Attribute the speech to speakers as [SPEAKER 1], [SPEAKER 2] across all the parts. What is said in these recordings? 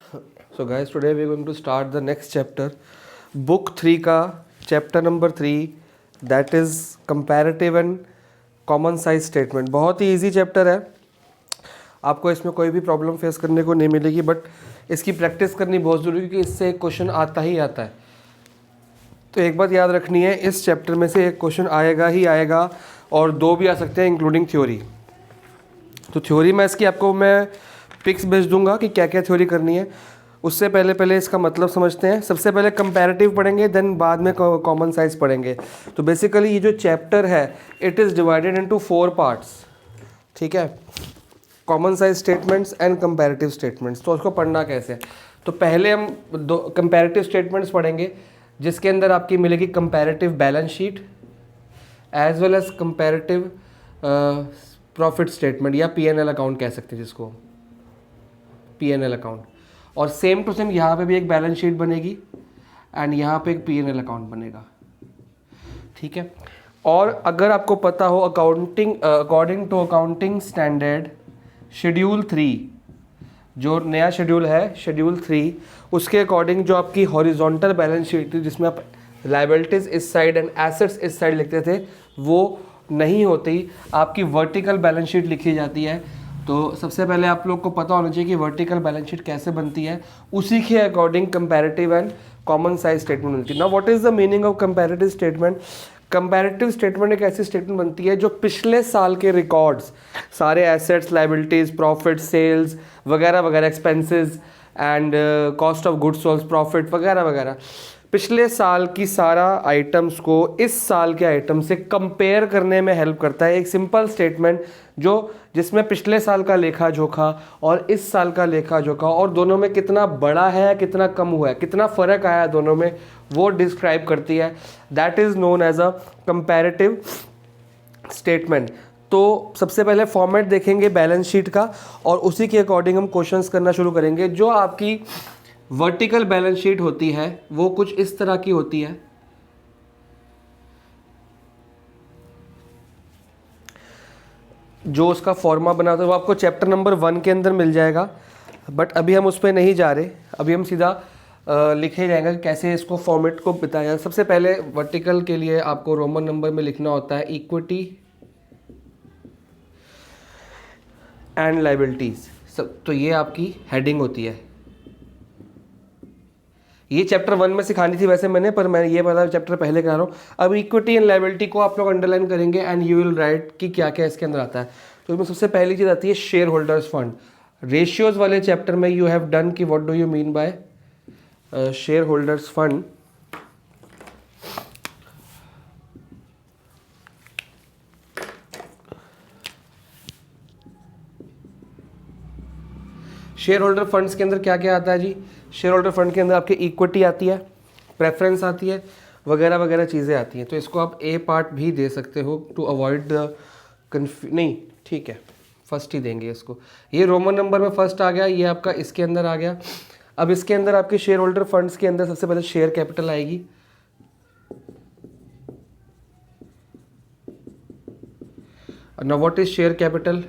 [SPEAKER 1] So guys, today we are going to start the next chapter, book 3 का chapter number 3, that is comparative and common size statement. बहुत ही easy chapter है, आपको इसमें कोई भी problem face करने को नहीं मिलेगी, बट इसकी प्रैक्टिस करनी बहुत ज़रूरी है क्योंकि इससे एक क्वेश्चन आता ही आता है। तो एक बात याद रखनी है, इस चैप्टर में से एक क्वेश्चन आएगा ही आएगा और दो भी आ सकते हैं इंक्लूडिंग थ्योरी। तो थ्योरी में इसकी आपको मैं पिक्स भेज दूंगा कि क्या क्या थ्योरी करनी है। उससे पहले इसका मतलब समझते हैं। सबसे पहले कंपैरेटिव पढ़ेंगे, देन बाद में कॉमन साइज पढ़ेंगे। तो बेसिकली ये जो चैप्टर है it is divided into 4 parts, ठीक है। Common size statements and comparative statements. तो उसको पढ़ना कैसे है, तो पहले हम दो कंपैरेटिव स्टेटमेंट्स पढ़ेंगे जिसके अंदर आपकी मिलेगी comparative balance sheet as well as comparative profit statement या P&L अकाउंट कह सकते हैं जिसको, P&L अकाउंट। और सेम टू सेम यहाँ पे भी एक बैलेंस शीट बनेगी एंड यहाँ पे एक P&L अकाउंट बनेगा, ठीक है। और अगर आपको पता हो according to accounting standard schedule 3, जो नया शेड्यूल है शेड्यूल 3, उसके अकॉर्डिंग जो आपकी हॉरिजॉन्टल बैलेंस शीट थी जिसमें आप लाइबिलिटीज इस साइड एंड एसेट्स इस साइड लिखते थे, वो नहीं होती, आपकी वर्टिकल बैलेंस शीट लिखी जाती है। तो सबसे पहले आप लोग को पता होना चाहिए कि वर्टिकल बैलेंस शीट कैसे बनती है, उसी के according comparative and common size statement बनती है। Now what is the meaning of comparative statement? Comparative statement एक ऐसी स्टेटमेंट बनती है जो पिछले साल के रिकॉर्ड्स, सारे एसेट्स, लाइबिलिटीज, प्रॉफिट, सेल्स वगैरह वगैरह, expenses and cost of goods sold, profit वगैरह वगैरह, पिछले साल की सारा आइटम्स को इस साल के आइटम से कंपेयर करने में हेल्प करता है। एक सिंपल स्टेटमेंट जो जिसमें पिछले साल का लेखा जोखा और इस साल का लेखा जोखा और दोनों में कितना बड़ा है, कितना कम हुआ है, कितना फ़र्क आया है दोनों में, वो डिस्क्राइब करती है। That is known as a comparative statement. तो सबसे पहले फॉर्मेट देखेंगे बैलेंस शीट का और उसी के अकॉर्डिंग हम क्वेश्चंस करना शुरू करेंगे। जो आपकी वर्टिकल बैलेंस शीट होती है वो कुछ इस तरह की होती है। जो उसका फॉर्मा बनाता है वो आपको चैप्टर नंबर 1 के अंदर मिल जाएगा, बट अभी हम उस पर नहीं जा रहे। अभी हम सीधा लिखे जाएंगे कि कैसे इसको फॉर्मेट को बताया। सबसे पहले वर्टिकल के लिए आपको रोमन नंबर में लिखना होता है इक्विटी एंड लाइबिलिटीज। तो ये आपकी हेडिंग होती है। ये चैप्टर 1 में सिखानी थी वैसे मैंने, पर मैं ये वाला चैप्टर पहले करा रहा हूँ। अब इक्विटी एंड लायबिलिटी को आप लोग अंडरलाइन करेंगे एंड यू विल राइट कि क्या क्या इसके अंदर आता है। तो इसमें सबसे पहली चीज़ आती है शेयर होल्डर्स फंड। रेशियोज वाले चैप्टर में यू हैव डन कि what do you mean by share holders fund. Share holder funds के अंदर क्या क्या आता है जी? शेयर होल्डर फंड के अंदर आपकी इक्विटी आती है, प्रेफरेंस आती है, वगैरह वगैरह चीज़ें आती हैं। तो इसको आप ए पार्ट भी दे सकते हो टू अवॉइड द नहीं, ठीक है, फर्स्ट ही देंगे इसको। ये रोमन नंबर में फर्स्ट आ गया, ये आपका इसके अंदर आ गया। अब इसके अंदर आपके शेयर होल्डर फंड्स के अंदर सबसे पहले शेयर कैपिटल आएगी। Now what is share capital?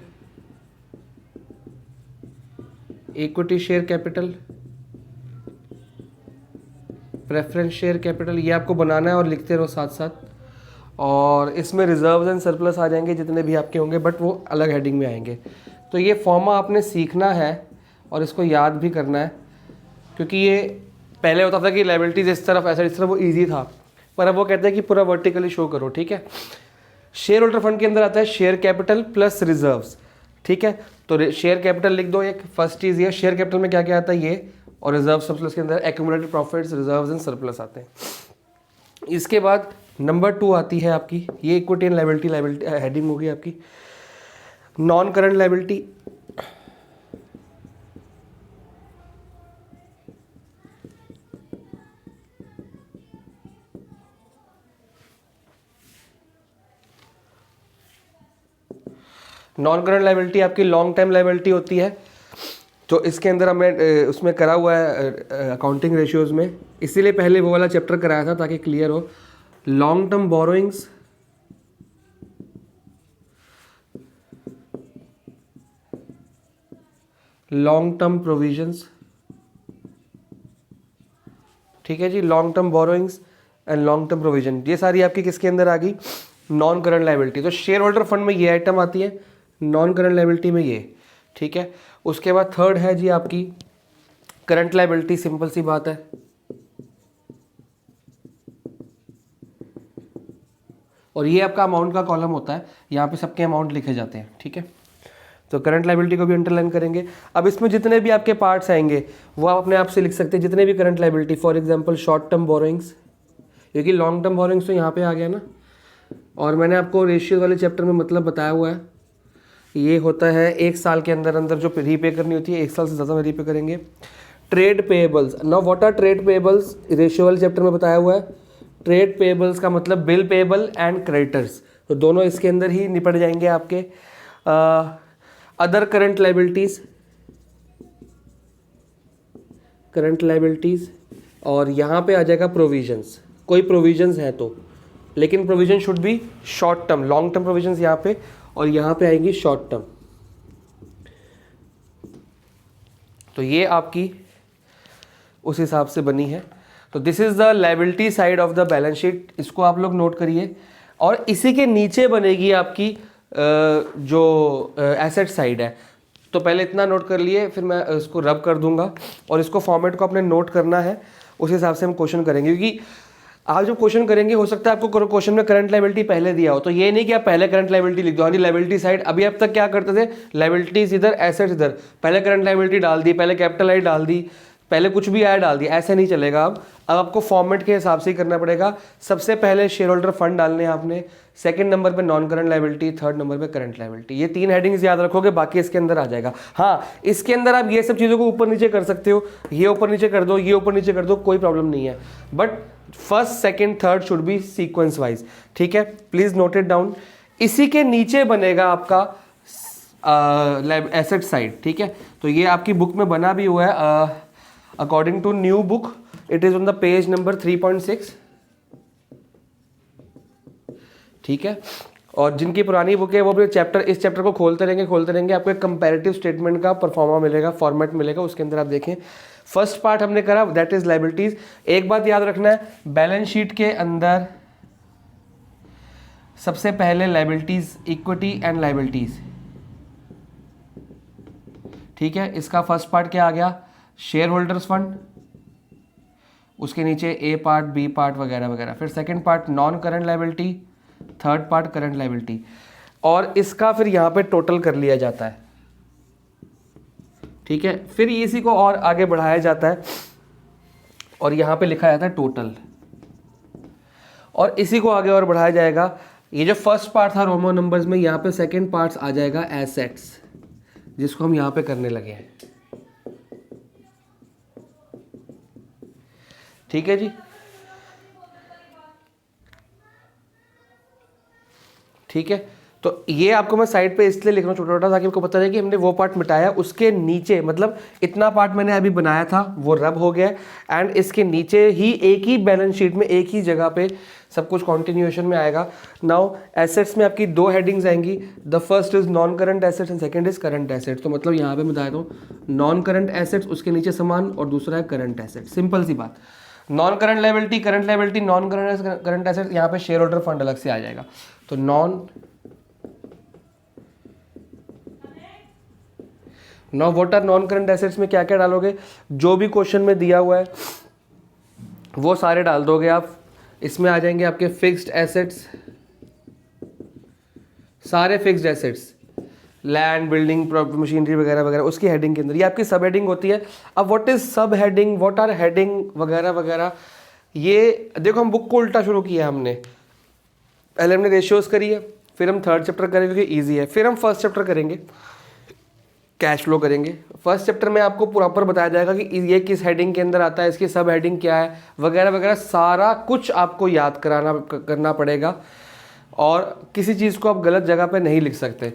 [SPEAKER 1] Equity share capital, preference share capital, ये आपको बनाना है और लिखते रहो साथ साथ। और इसमें रिजर्व्स एंड सरप्लस आ जाएंगे जितने भी आपके होंगे, बट वो अलग हेडिंग में आएंगे। तो ये फॉर्मा आपने सीखना है और इसको याद भी करना है, क्योंकि ये पहले होता था कि लायबिलिटीज इस तरफ ऐसा इस तरफ, वो ईजी था, पर अब वो कहते हैं कि पूरा वर्टिकली शो करो, ठीक है। शेयर होल्डर फंड के अंदर आता है शेयर कैपिटल प्लस रिजर्व्स, ठीक है। तो शेयर कैपिटल लिख दो एक, फर्स्ट चीज़ ये। शेयर कैपिटल में क्या क्या आता है ये, और रिजर्व सरप्लस के अंदर accumulated profits, reserves and surplus आते हैं। इसके बाद नंबर 2 आती है आपकी, ये इक्विटी एंड लायबिलिटी हेडिंग होगी आपकी। Non current liability, non current liability आपकी लॉन्ग टाइम लायबिलिटी होती है। तो इसके अंदर हमने उसमें करा हुआ है अकाउंटिंग रेशियोज में, इसीलिए पहले वो वाला चैप्टर कराया था ताकि क्लियर हो। Long term borrowings, long term provisions, ठीक है जी। Long term borrowings and long term provision, ये सारी आपकी किसके अंदर आ गई, नॉन करंट लाइबिलिटी। तो शेयर होल्डर फंड में ये आइटम आती है, नॉन करंट लाइबिलिटी में ये, ठीक है। उसके बाद थर्ड है जी आपकी करंट लाइबिलिटी, सिंपल सी बात है, और ये आपका अमाउंट का कॉलम होता है, यहाँ पे सबके अमाउंट लिखे जाते हैं, ठीक है। तो करंट लाइबिलिटी को भी अंडरलाइन करेंगे। अब इसमें जितने भी आपके पार्ट्स आएंगे वो आप अपने आप से लिख सकते हैं, जितने भी current liability, for example short term borrowings, क्योंकि लॉन्ग टर्म बोरोइंग्स तो यहाँ पे आ गया ना, और मैंने आपको रेशियो वाले चैप्टर में मतलब बताया हुआ है, ये होता है 1 साल के अंदर अंदर जो रीपे करनी होती है, 1 साल से ज़्यादा में रीपे करेंगे। Trade payables, now what are trade payables, ratio वाले चैप्टर में बताया हुआ है। ट्रेड पेएबल्स का मतलब बिल पेएबल एंड क्रेडिटर्स, तो दोनों इसके अंदर ही निपट जाएंगे आपके। Other current liabilities, current liabilities, और यहाँ पे आ जाएगा प्रोविजंस, कोई प्रोविजंस है तो, लेकिन provision should be short term, long term provisions यहाँ पे, और यहाँ पे आएंगी शॉर्ट टर्म। तो ये आपकी उस हिसाब से बनी है। तो this is the liability side of the balance sheet, इसको आप लोग नोट करिए। और इसी के नीचे बनेगी आपकी जो एसेट साइड है। तो पहले इतना नोट कर लिए, फिर मैं इसको रब कर दूंगा, और इसको फॉर्मेट को अपने नोट करना है, उस हिसाब से हम क्वेश्चन करेंगे। क्योंकि आप जब क्वेश्चन करेंगे हो सकता है आपको क्वेश्चन में करंट लायबिलिटी पहले दिया हो, तो ये नहीं कि आप पहले करंट लायबिलिटी लिख दो, हाँ जी लायबिलिटी साइड। अभी अब तक क्या करते थे, लायबिलिटीज इधर एसेट्स इधर, पहले करंट लायबिलिटी डाल दी, पहले कैपिटल आई डाल दी, पहले कुछ भी आया डाल दिया, ऐसे नहीं चलेगा। अब आपको फॉर्मेट के हिसाब से ही करना पड़ेगा। सबसे पहले शेयर होल्डर फंड डालने हैं आपने, सेकंड नंबर पे non current liability, third number पे करंट लायबिलिटी। ये 3 हेडिंग्स याद रखोगे, बाकी इसके अंदर आ जाएगा। हाँ, इसके अंदर आप ये सब चीज़ों को ऊपर नीचे कर सकते हो, ये ऊपर नीचे कर दो, ये ऊपर नीचे कर दो, कोई प्रॉब्लम नहीं है, but first second third should be sequence wise, ठीक है। Please note it down. इसी के नीचे बनेगा आपका एसेट साइड, ठीक है। तो ये आपकी बुक में बना भी हुआ है, according to new book it is on the page number 3.6, ठीक है। और जिनकी पुरानी बुक है वो भी चैप्टर, इस चैप्टर को खोलते रहेंगे, आपको एक कंपैरेटिव स्टेटमेंट का परफॉर्मा मिलेगा, फॉर्मेट मिलेगा, उसके अंदर आप देखें। फर्स्ट पार्ट हमने करा, दैट इज लायबिलिटीज। एक बात याद रखना है, बैलेंस शीट के अंदर सबसे पहले लायबिलिटीज, इक्विटी एंड लायबिलिटीज, ठीक है। इसका फर्स्ट पार्ट क्या आ गया, शेयर होल्डर्स फंड, उसके नीचे ए पार्ट, बी पार्ट वगैरह वगैरह। फिर second part non current liability, third part current liability, और इसका फिर यहाँ पे टोटल कर लिया जाता है, ठीक है। फिर इसी को और आगे बढ़ाया जाता है और यहाँ पे लिखा जाता है टोटल, और इसी को आगे और बढ़ाया जाएगा। ये जो फर्स्ट पार्ट था रोमन नंबर्स में, यहाँ पे सेकंड पार्ट्स आ जाएगा एसेट्स, जिसको हम यहाँ पे करने लगे हैं, ठीक है जी। ठीक है, तो ये आपको मैं साइड पे इसलिए लिख रहा हूँ छोटा छोटा, ताकि आपको पता चले कि हमने वो पार्ट मिटाया। उसके नीचे मतलब इतना पार्ट मैंने अभी बनाया था वो रब हो गया, एंड इसके नीचे ही एक ही बैलेंस शीट में एक ही जगह पे सब कुछ कॉन्टिन्यूएशन में आएगा। नाउ एसेट्स में आपकी 2 हेडिंग्स आएंगी, the first is non current assets and second is current assets. तो मतलब यहाँ पे मैं बता दूँ, नॉन करंट एसेट्स उसके नीचे समान, और दूसरा है करंट एसेट्स, सिंपल सी बात। Non current liability, current liability, non current assets, यहाँ पे शेयर होल्डर फंड अलग से आ जाएगा। तो now what are non current assets में क्या क्या डालोगे, जो भी क्वेश्चन में दिया हुआ है वो सारे डाल दोगे आप। इसमें आ जाएंगे आपके फिक्स्ड एसेट्स, सारे fixed assets, land, building, machinery वगैरह वगैरह, उसकी हेडिंग के अंदर ये आपकी सब हेडिंग होती है। अब व्हाट इज सब हेडिंग, व्हाट आर हेडिंग वगैरह वगैरह, ये देखो हम बुक को उल्टा शुरू किया हमने। पहले हमने रेशियोज करी है, फिर हम थर्ड चैप्टर करेंगे क्योंकि ईजी है, फिर हम फर्स्ट चैप्टर करेंगे, कैश फ्लो करेंगे। फर्स्ट चैप्टर में आपको प्रॉपर बताया जाएगा कि ये किस हेडिंग के अंदर आता है, इसकी सब हेडिंग क्या है वगैरह वगैरह, सारा कुछ आपको याद करना पड़ेगा, और किसी चीज़ को आप गलत जगह पे नहीं लिख सकते।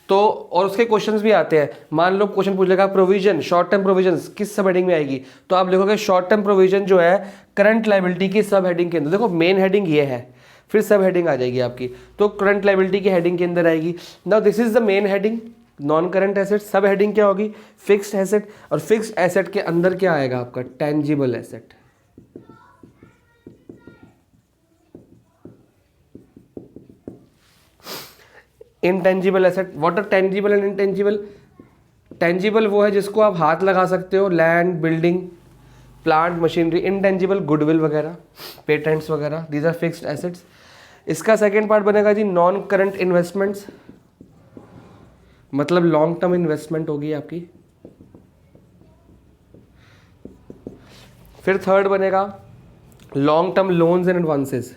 [SPEAKER 1] तो और उसके क्वेश्चंस भी आते हैं, मान लो क्वेश्चन पूछ लेगा प्रोविजन, शॉर्ट टर्म प्रोविजन किस सब हेडिंग में आएगी, तो आप लिखोगे शॉर्ट टर्म प्रोविजन जो है करंट लायबिलिटी की सब हेडिंग के अंदर। देखो मेन हेडिंग ये है, फिर सब हेडिंग आ जाएगी आपकी, तो करंट लायबिलिटी की हेडिंग के अंदर आएगी। Now this is the main heading, non current asset, sub heading क्या होगी, फिक्स्ड एसेट, और फिक्स्ड एसेट के अंदर क्या आएगा आपका, tangible asset. Intangible asset, what are tangible and intangible? Tangible वो है जिसको आप हाथ लगा सकते हो, land, building, plant, machinery. Intangible goodwill वगैरह, पेटेंट्स वगैरह, दीज आर फिक्स्ड एसेट्स। इसका सेकेंड पार्ट बनेगा जी नॉन करंट इन्वेस्टमेंट्स, मतलब लॉन्ग टर्म इन्वेस्टमेंट होगी आपकी। फिर थर्ड बनेगा long term loans and advances.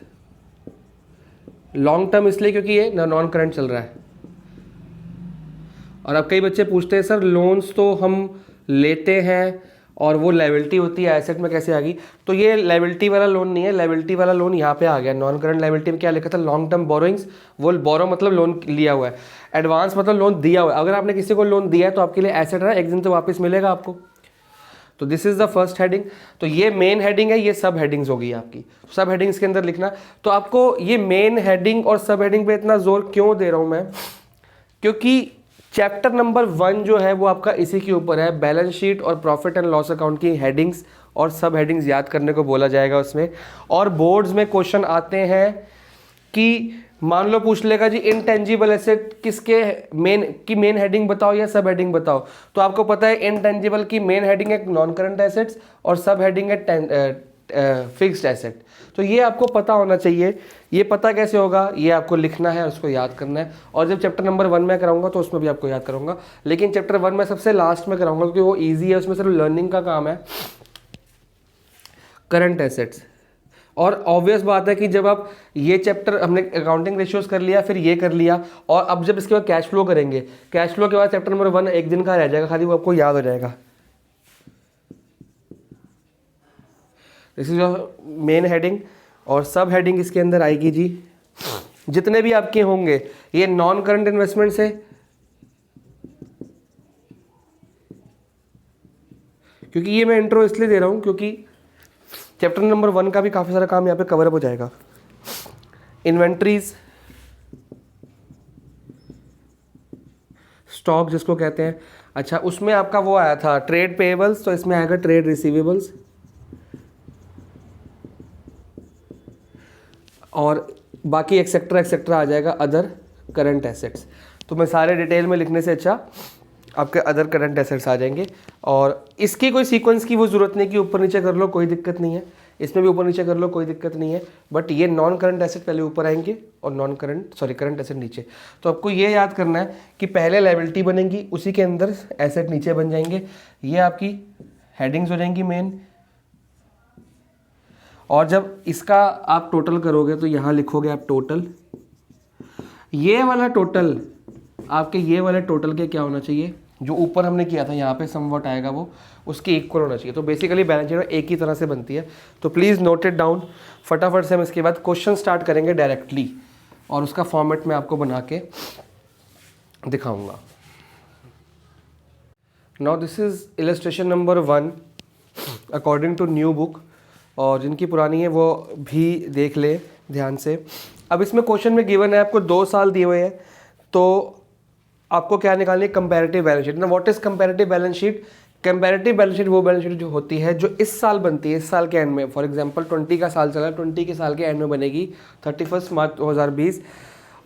[SPEAKER 1] Long term इसलिए क्योंकि ये नॉन करंट चल रहा है। और अब कई बच्चे पूछते हैं सर लोन्स तो हम लेते हैं और वो लायबिलिटी होती है, एसेट में कैसे आ गई? तो ये लायबिलिटी वाला लोन नहीं है, लायबिलिटी वाला लोन यहाँ पे आ गया। नॉन करंट लायबिलिटी में क्या लिखा था? लॉन्ग टर्म बोरोइंग्स, वो बोरो मतलब लोन लिया हुआ है, एडवांस मतलब लोन दिया हुआ है। अगर आपने किसी को लोन दिया है तो आपके लिए एसेट है, एक दिन तो वापस मिलेगा आपको। तो this is the first heading. तो ये मेन हेडिंग है, ये सब हेडिंग्स होगी आपकी। सब हेडिंग्स के अंदर लिखना। तो आपको ये मेन हेडिंग और सब हेडिंग पे इतना जोर क्यों दे रहा हूं मैं? क्योंकि चैप्टर नंबर 1 जो है वो आपका इसी के ऊपर है। बैलेंस शीट और प्रॉफिट एंड लॉस अकाउंट की हेडिंग्स और सब हेडिंग्स याद करने को बोला जाएगा उसमें। और बोर्ड्स में क्वेश्चन आते हैं कि मान लो पूछ लेगा जी इनटेंजिबल एसेट किसके मेन हेडिंग बताओ या सब हेडिंग बताओ। तो आपको पता है इनटेंजिबल की मेन हेडिंग है नॉन करंट एसेट्स और सब हेडिंग है फिक्स्ड एसेट। तो ये आपको पता होना चाहिए। ये पता कैसे होगा? ये आपको लिखना है, उसको याद करना है। और जब चैप्टर नंबर 1 में कराऊंगा तो उसमें भी आपको याद करूंगा, लेकिन चैप्टर 1 में सबसे लास्ट में कराऊंगा क्योंकि वो ईजी है, उसमें सिर्फ लर्निंग का काम है। Current assets. और ऑब्वियस बात है कि जब आप ये चैप्टर हमने अकाउंटिंग रेशियोज कर लिया, फिर ये कर लिया, और अब जब इसके बाद कैश फ्लो करेंगे, कैश फ्लो के बाद चैप्टर नंबर 1 एक दिन का रह जाएगा, खाली वो आपको याद हो जाएगा। This is your main heading. और सब हेडिंग इसके अंदर आएगी जी। जितने भी आपके होंगे ये नॉन करंट इन्वेस्टमेंट से, क्योंकि ये मैं इंट्रो इसलिए दे रहा हूं क्योंकि चैप्टर नंबर 1 का भी काफी सारा काम यहाँ पे कवर अप हो जाएगा। इन्वेंट्रीज, स्टॉक जिसको कहते हैं। अच्छा, उसमें आपका वो आया था ट्रेड पेएबल्स, तो इसमें आएगा ट्रेड रिसीवेबल्स। और बाकी एक्सेट्रा एक्सेट्रा आ जाएगा अदर करंट एसेट्स। तो मैं सारे डिटेल में लिखने से अच्छा आपके अदर करंट एसेट्स आ जाएंगे। और इसकी कोई सीक्वेंस की वो ज़रूरत नहीं कि ऊपर नीचे कर लो, कोई दिक्कत नहीं है। इसमें भी ऊपर नीचे कर लो, कोई दिक्कत नहीं है। बट ये नॉन करंट एसेट पहले ऊपर आएंगे और करंट एसेट नीचे। तो आपको ये याद करना है कि पहले लायबिलिटी बनेगी, उसी के अंदर एसेट नीचे बन जाएंगे। ये आपकी हेडिंग्स हो जाएंगी मेन। और जब इसका आप टोटल करोगे तो यहाँ लिखोगे आप टोटल। ये वाला टोटल आपके ये वाले टोटल के क्या होना चाहिए? जो ऊपर हमने किया था यहाँ पे समवट आएगा वो उसके इक्वल होना चाहिए। तो बेसिकली बैलेंस शीट एक ही तरह से बनती है। तो प्लीज़ नोट इट डाउन। फटाफट से हम इसके बाद क्वेश्चन स्टार्ट करेंगे डायरेक्टली, और उसका फॉर्मेट मैं आपको बना के दिखाऊंगा। Now this is illustration number 1 according to new book, और जिनकी पुरानी है वो भी देख ले ध्यान से। अब इसमें क्वेश्चन में गिवन है आपको 2 साल दिए हुए हैं, तो आपको क्या निकालनी है? Comparative balance sheet. ना what is comparative balance sheet? Comparative balance sheet वो बैलेंस शीट जो होती है जो इस साल बनती है, इस साल के एंड में। फॉर एग्जांपल 20 का साल चला, 20 के साल के एंड में बनेगी 31 मार्च 2020,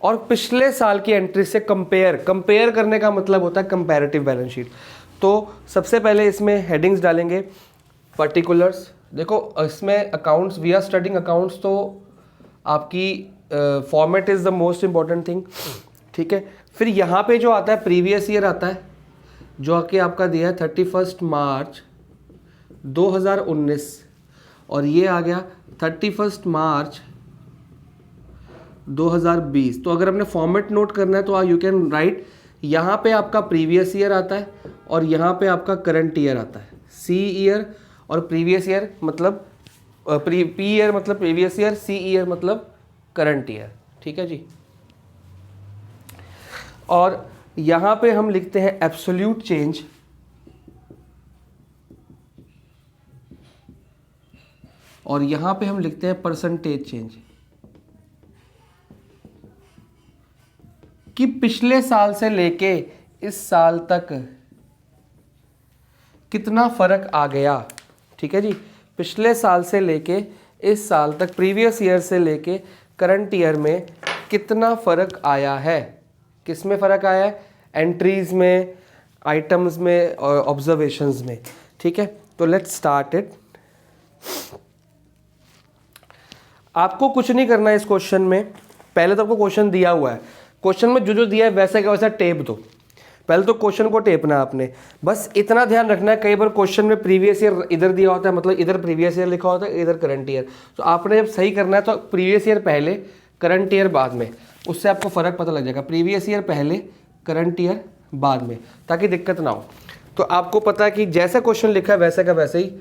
[SPEAKER 1] और पिछले साल की एंट्री से कंपेयर करने का मतलब होता है कंपैरेटिव बैलेंस शीट। तो सबसे पहले इसमें हेडिंग्स डालेंगे। पर्टिकुलर्स, देखो इसमें accounts, we are studying accounts, तो आपकी format is the most important thing, ठीक है। फिर यहाँ पे जो आता है प्रीवियस ईयर आता है, जो कि आपका दिया है 31 मार्च 2019, और ये आ गया 31 मार्च 2020। तो अगर अपने फॉर्मेट नोट करना है तो यू कैन राइट, यहाँ पे आपका प्रीवियस ईयर आता है और यहाँ पे आपका करंट ईयर आता है। सी ईयर और प्रीवियस ईयर मतलब पी ईयर मतलब प्रीवियस ईयर, सी ईयर मतलब करंट ईयर, ठीक है जी। और यहाँ पे हम लिखते हैं एब्सोल्यूट चेंज, और यहाँ पे हम लिखते हैं परसेंटेज चेंज, कि पिछले साल से लेके इस साल तक कितना फर्क आ गया, ठीक है जी। पिछले साल से लेके इस साल तक, प्रीवियस ईयर से लेके करंट ईयर में कितना फर्क आया है, किस में फ़र्क आया है? एंट्रीज में, आइटम्स में और ऑब्जर्वेशंस में। ठीक है, तो लेट्स स्टार्ट इट। आपको कुछ नहीं करना है इस क्वेश्चन में। पहले तो आपको क्वेश्चन दिया हुआ है, क्वेश्चन में जो जो दिया है वैसा का वैसा टेप दो। पहले तो क्वेश्चन को टेपना है आपने, बस इतना ध्यान रखना है। कई बार क्वेश्चन में प्रीवियस ईयर इधर दिया होता है, मतलब इधर प्रीवियस ईयर लिखा होता है, इधर करंट ईयर। तो आपने जब सही करना है तो प्रीवियस ईयर पहले, करंट ईयर बाद में, उससे आपको फ़र्क पता लग जाएगा। प्रीवियस ईयर पहले, करंट ईयर बाद में, ताकि दिक्कत ना हो। तो आपको पता है कि जैसा क्वेश्चन लिखा है वैसे का वैसे ही।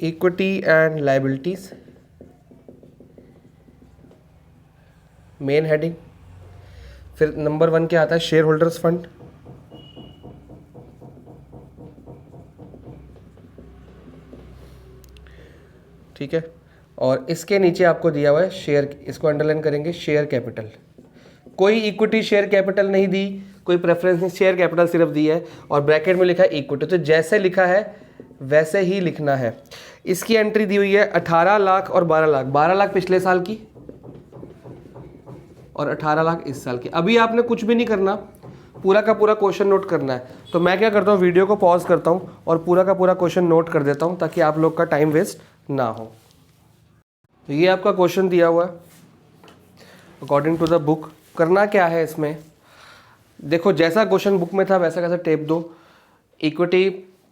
[SPEAKER 1] Equity and liabilities, main heading. फिर नंबर 1 क्या आता है? Share holders fund. ठीक है, और इसके नीचे आपको दिया हुआ है शेयर, इसको अंडरलाइन करेंगे, शेयर कैपिटल। कोई इक्विटी शेयर कैपिटल नहीं दी, कोई प्रेफरेंस नहीं, शेयर कैपिटल सिर्फ दी है, और ब्रैकेट में लिखा है इक्विटी। तो जैसे लिखा है वैसे ही लिखना है। इसकी एंट्री दी हुई है 18 लाख और 12 लाख। 12 लाख पिछले साल की और 18 लाख इस साल की। अभी आपने कुछ भी नहीं करना, पूरा का पूरा क्वेश्चन नोट करना है। तो मैं क्या करता हूँ, वीडियो को पॉज करता हूँ और पूरा का पूरा क्वेश्चन नोट कर देता हूँ, ताकि आप लोग का टाइम वेस्ट ना हो। तो ये आपका क्वेश्चन दिया हुआ है अकॉर्डिंग टू द बुक। करना क्या है इसमें, देखो जैसा क्वेश्चन बुक में था वैसा कैसा टेप दो। इक्विटी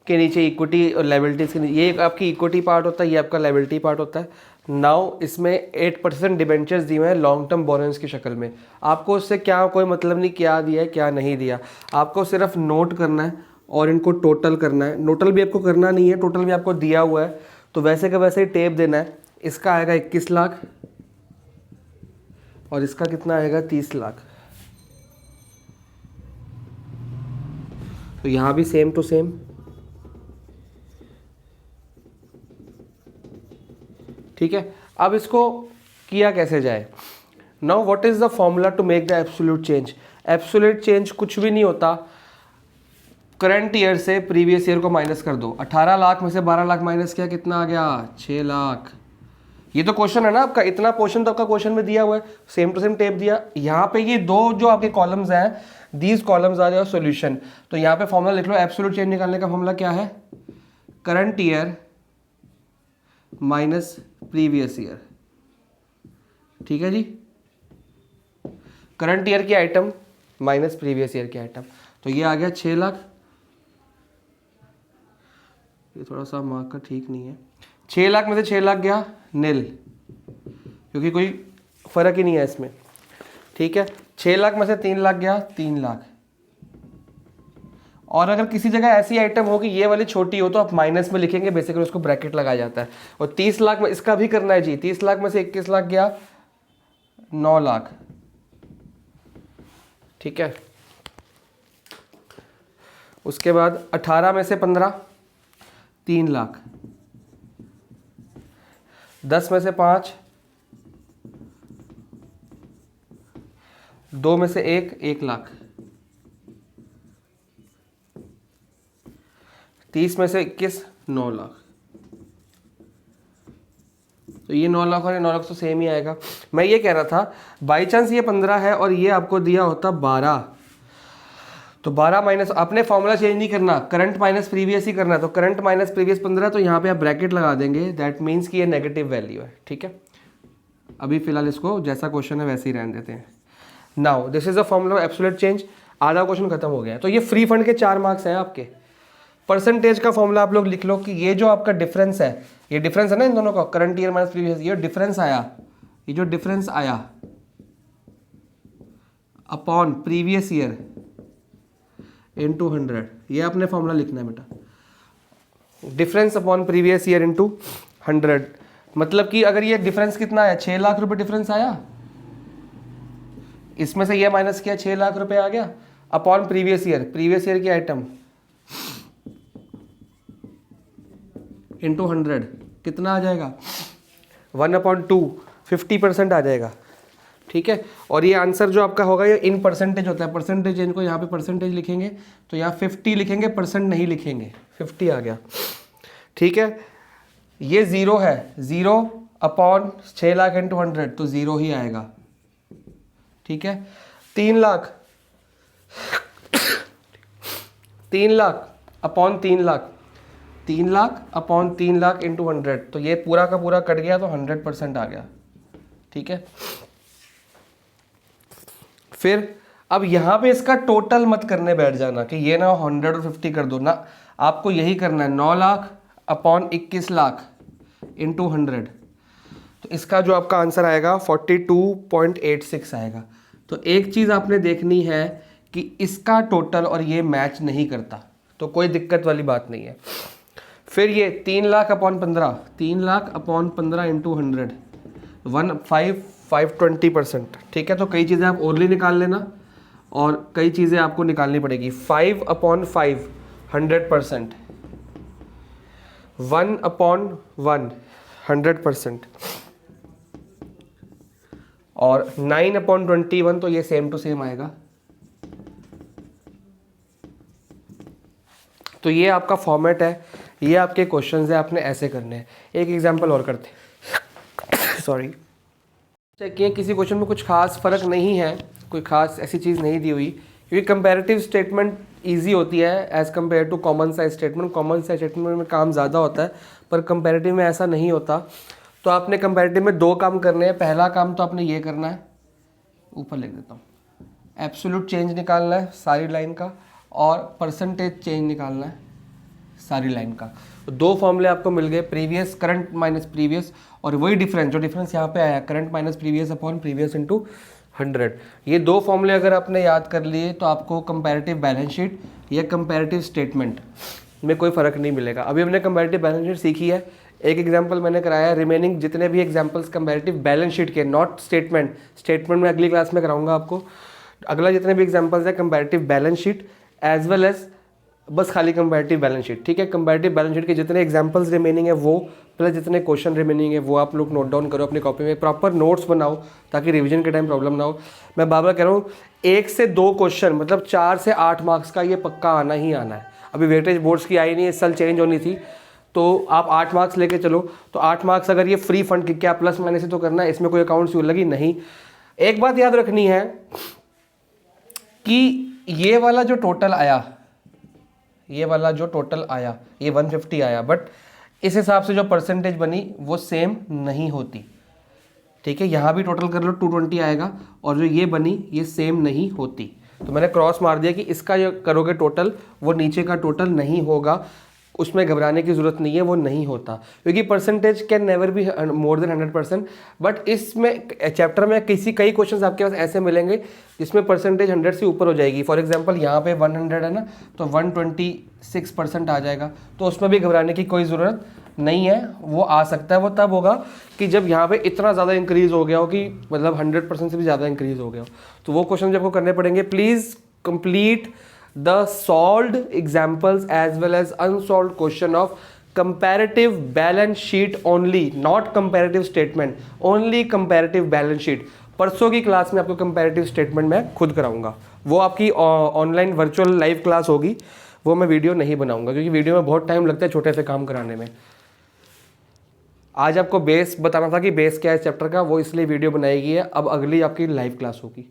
[SPEAKER 1] के नीचे इक्विटी और लायबिलिटीज़ के नीचे, ये आपकी इक्विटी पार्ट होता है, ये आपका लायबिलिटी पार्ट होता है। नाउ इसमें 8% डिबेंचर्स दिए हुए हैं लॉन्ग टर्म बोरेंस की शक्ल में। आपको उससे क्या कोई मतलब नहीं क्या दिया है क्या नहीं दिया, आपको सिर्फ नोट करना है और इनको टोटल करना है। टोटल भी आपको करना नहीं है, टोटल भी आपको दिया हुआ है, तो वैसे का वैसे ही टेप देना है। इसका आएगा 21 लाख और इसका कितना आएगा 30 लाख। तो यहाँ भी सेम टू सेम। ठीक है, अब इसको किया कैसे जाए। Now what is the formula to make the absolute change. Absolute change कुछ भी नहीं होता, करंट ईयर से प्रीवियस ईयर को माइनस कर दो। 18 लाख में से 12 लाख माइनस किया, कितना आ गया 6 लाख। ये तो क्वेश्चन है ना आपका, इतना पोर्शन तो आपका क्वेश्चन में दिया हुआ है, सेम टू सेम टेप दिया। यहाँ पे ये दो जो आपके कॉलम्स हैं, these columns are your solution. तो यहाँ पे फॉर्मूला लिख लो, एब्सोल्यूट चेंज निकालने का फॉर्मूला क्या है, current year minus previous year. ठीक है जी, करंट ईयर की आइटम माइनस प्रीवियस ईयर की आइटम। तो ये आ गया 6 लाख। ये थोड़ा सा मार्क का ठीक नहीं है। 6 लाख में से 6 लाख गया नील, क्योंकि कोई फर्क ही नहीं है इसमें। ठीक है, 6 लाख में से 3 लाख गया 3 लाख। और अगर किसी जगह ऐसी आइटम हो कि ये वाली छोटी हो तो आप माइनस में लिखेंगे, बेसिकली उसको ब्रैकेट लगाया जाता है। और 30 लाख में इसका भी करना है जी। 30 लाख में से 21 लाख गया 9 लाख। ठीक है, उसके बाद 18 में से 15 3 लाख, 10 में से 5 2 में से 1 लाख, 30 में से 21 9 लाख। तो ये 9 लाख और ये 9 लाख तो सेम ही आएगा। मैं ये कह रहा था बाई चांस ये 15 है और ये आपको दिया होता 12, तो 12 माइनस, आपने फॉर्मूला चेंज नहीं करना, करंट माइनस प्रीवियस ही करना है। तो करंट माइनस प्रीवियस 15, तो यहाँ पे आप ब्रैकेट लगा देंगे, दैट मीन्स कि ये नेगेटिव वैल्यू है। ठीक है, अभी फिलहाल इसको जैसा क्वेश्चन है वैसे ही रहने देते हैं। Now this is the formula of absolute change. आधा क्वेश्चन खत्म हो गया। तो ये फ्री फंड के 4 मार्क्स हैं आपके। परसेंटेज का फॉर्मूला आप लोग लिख लो कि ये जो आपका डिफरेंस है, ये डिफरेंस है ना इन दोनों का, करंट ईयर माइनस प्रीवियस, ये डिफरेंस आया, ये जो डिफरेंस आया अपॉन प्रीवियस ईयर इनटू 100, ये आपने फॉर्मूला लिखना है बेटा। Difference upon previous year into 100, मतलब कि अगर ये डिफरेंस कितना आया, 6 लाख रुपए डिफरेंस आया, इसमें से ये माइनस किया 6 लाख रुपए आ गया, अपॉन प्रीवियस ईयर की आइटम इंटू 100, कितना आ जाएगा 1/2, 50% आ जाएगा। ठीक है, और ये आंसर जो आपका होगा ये इन परसेंटेज होता है। परसेंटेज इनको यहाँ पे परसेंटेज लिखेंगे तो यहाँ 50 लिखेंगे, परसेंट नहीं लिखेंगे, 50 आ गया। ठीक है, ये 0 है, 0 अपॉन 6 लाख इंटू 100, तो 0 ही आएगा। ठीक है। 3 lakh 3 lakh upon 3 lakh 3 lakh upon 3 lakh into 100, तो ये पूरा का पूरा कट गया तो 100% आ गया, ठीक है। फिर अब यहाँ पे इसका टोटल मत करने बैठ जाना कि ये ना 100 और 50 कर दो ना, आपको यही करना है 9 लाख अपॉन 21 लाख इंटू 100, तो इसका जो आपका आंसर आएगा 42.86 आएगा। तो एक चीज़ आपने देखनी है कि इसका टोटल और ये मैच नहीं करता, तो कोई दिक्कत वाली बात नहीं है। फिर ये 3 lakh upon 15, 3 lakh upon 15 into 100, 520%, ठीक है। तो कई चीज़ें आप ओरली निकाल लेना और कई चीज़ें आपको निकालनी पड़ेगी। 5 अपॉन 5 100%, 1 अपॉन 1 100%, और 9 अपॉन 21, तो ये सेम टू सेम आएगा। तो ये आपका फॉर्मेट है, ये आपके क्वेश्चंस है, आपने ऐसे करने हैं। एक एग्जांपल और करते हैं, सॉरी। चेक किसी क्वेश्चन में कुछ खास फ़र्क नहीं है, कोई खास ऐसी चीज़ नहीं दी हुई, क्योंकि कंपैरेटिव स्टेटमेंट इजी होती है as compare to common size statement. Common size statement में काम ज़्यादा होता है, पर कंपैरेटिव में ऐसा नहीं होता। तो आपने कंपैरेटिव में 2 काम करने हैं। पहला काम तो आपने ये करना है, ऊपर लिख देता हूँ, एब्सोल्यूट चेंज निकालना है सारी लाइन का, और परसेंटेज चेंज निकालना है सारी लाइन का। तो 2 फॉर्मूले आपको मिल गए, प्रीवियस करंट माइनस प्रीवियस, और वही डिफरेंस जो डिफरेंस यहाँ पे आया current minus previous upon previous into 100। ये 2 फॉर्मूले अगर आपने याद कर लिए तो आपको कंपैरेटिव बैलेंस शीट या कंपैरेटिव स्टेटमेंट में कोई फ़र्क नहीं मिलेगा। अभी हमने कंपैरेटिव बैलेंस शीट सीखी है, एक एग्जांपल मैंने कराया, रिमेनिंग जितने भी एग्जांपल्स कंपैरेटिव बैलेंस शीट के, नॉट स्टेटमेंट, स्टेटमेंट में अगली क्लास में कराऊंगा आपको। अगला जितने भी एग्जांपल्स है comparative balance sheet as well as बस खाली कंपैरेटिव बैलेंस शीट, ठीक है। कंपैरेटिव बैलेंस शीट के जितने एग्जांपल्स रिमेनिंग है वो, प्लस जितने क्वेश्चन रिमेनिंग है वो आप लोग नोट डाउन करो अपनी कॉपी में, प्रॉपर नोट्स बनाओ ताकि रिवीजन के टाइम प्रॉब्लम ना हो। मैं बार बार कह रहा हूँ 1 से 2 क्वेश्चन मतलब 4 से 8 मार्क्स का ये पक्का आना ही आना है। अभी वेटेज बोर्ड्स की आई नहीं, इस साल चेंज होनी थी, तो आप 8 मार्क्स लेके चलो। तो 8 मार्क्स अगर ये फ्री फंड की क्या प्लस माइनस से तो करना है, इसमें कोई अकाउंट्स लगी नहीं। एक बात याद रखनी है कि ये वाला जो टोटल आया, ये 150 आया, बट इस हिसाब से जो परसेंटेज बनी वो सेम नहीं होती, ठीक है। यहाँ भी टोटल कर लो 220 आएगा, और जो ये बनी ये सेम नहीं होती। तो मैंने क्रॉस मार दिया कि इसका जो करोगे टोटल वो नीचे का टोटल नहीं होगा, उसमें घबराने की ज़रूरत नहीं है, वो नहीं होता, क्योंकि percentage can never be more than 100%। But इसमें चैप्टर में कई क्वेश्चंस आपके पास ऐसे मिलेंगे जिसमें परसेंटेज 100 से ऊपर हो जाएगी। फॉर एग्जांपल यहाँ पे 100 है ना, तो 126% आ जाएगा, तो उसमें भी घबराने की कोई ज़रूरत नहीं है। वो आ सकता है, वो तब होगा कि जब यहाँ पे इतना ज़्यादा इंक्रीज़ हो गया हो कि मतलब 100% से भी ज़्यादा इंक्रीज़ हो गया हो, तो वो क्वेश्चन जब आपको करने पड़ेंगे। Please complete the solved examples as well as unsolved question of comparative balance sheet only, not comparative statement, only comparative balance sheet। परसों की क्लास में आपको comparative statement मैं खुद कराऊंगा, वो आपकी ऑनलाइन वर्चुअल लाइव क्लास होगी, वो मैं वीडियो नहीं बनाऊंगा क्योंकि वीडियो में बहुत टाइम लगता है छोटे से काम कराने में। आज आपको बेस बताना था कि बेस क्या है चैप्टर का, वो इसलिए वीडियो बनाई गई है। अब अगली आपकी लाइव क्लास होगी।